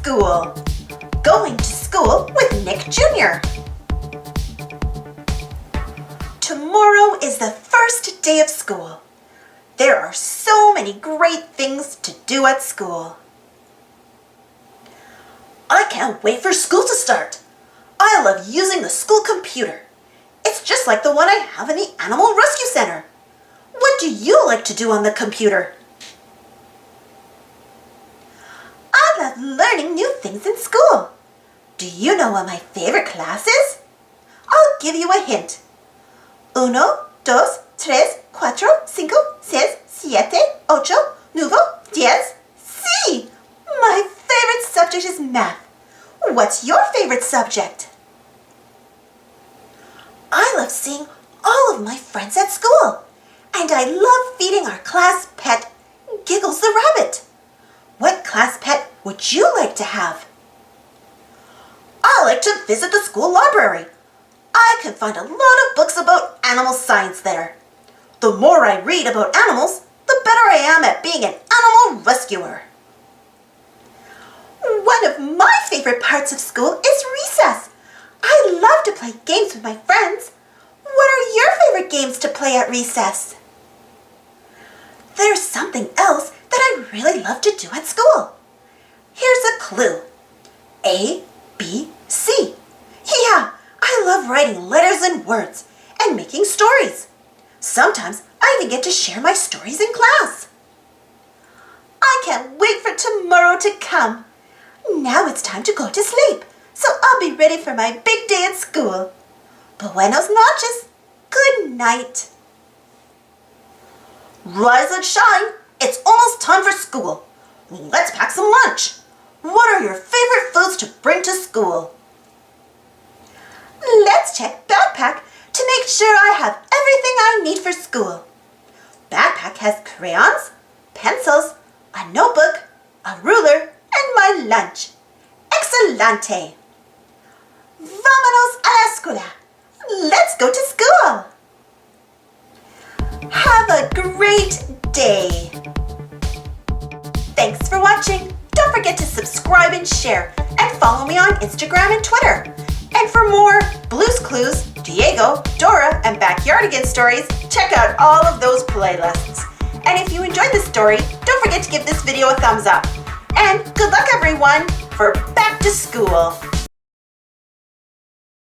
school. Going to school with Nick Jr. Tomorrow is the first day of school. There are so many great things to do at school. I can't wait for school to start. I love using the school computer. It's just like the one I have in the Animal Rescue Center. What do you like to do on the computer? I love learning new things in school. Do you know what my favorite class is? I'll give you a hint. 1, 2, 3, 4, 5, 6, 7, 8, 9, 10. Sí! My favorite subject is math. What's your favorite subject? I love seeing all of my friends at school. And I love feeding our class pet, Giggles the rabbit. What class pet would you like to have? I like to visit the school library. I can find a lot of books about animal science there. The more I read about animals, the better I am at being an animal rescuer. One of my favorite parts of school is recess. I love to play games with my friends. What are your favorite games to play at recess? There's something else that I really love to do at school. Here's a clue. A, B, C. Yeah, I love writing letters and words and making stories. Sometimes I even get to share my stories in class. I can't wait for tomorrow to come. Now it's time to go to sleep, so I'll be ready for my big day at school. Buenos noches. Good night. Rise and shine. It's almost time for school. Let's pack some lunch. What are your favorite foods to bring to school? Let's check backpack to make sure I have everything I need for school. Backpack has crayons, pencils, a notebook, a ruler, and my lunch. Excelente! Vámonos a la escuela. Let's go to school. Have a great day. Thanks for watching. Don't forget to subscribe and share, and follow me on Instagram and Twitter. And for more Blue's Clues, Diego, Dora, and Backyardigans stories, check out all of those playlists. And if you enjoyed this story, don't forget to give this video a thumbs up. And good luck everyone for back to school.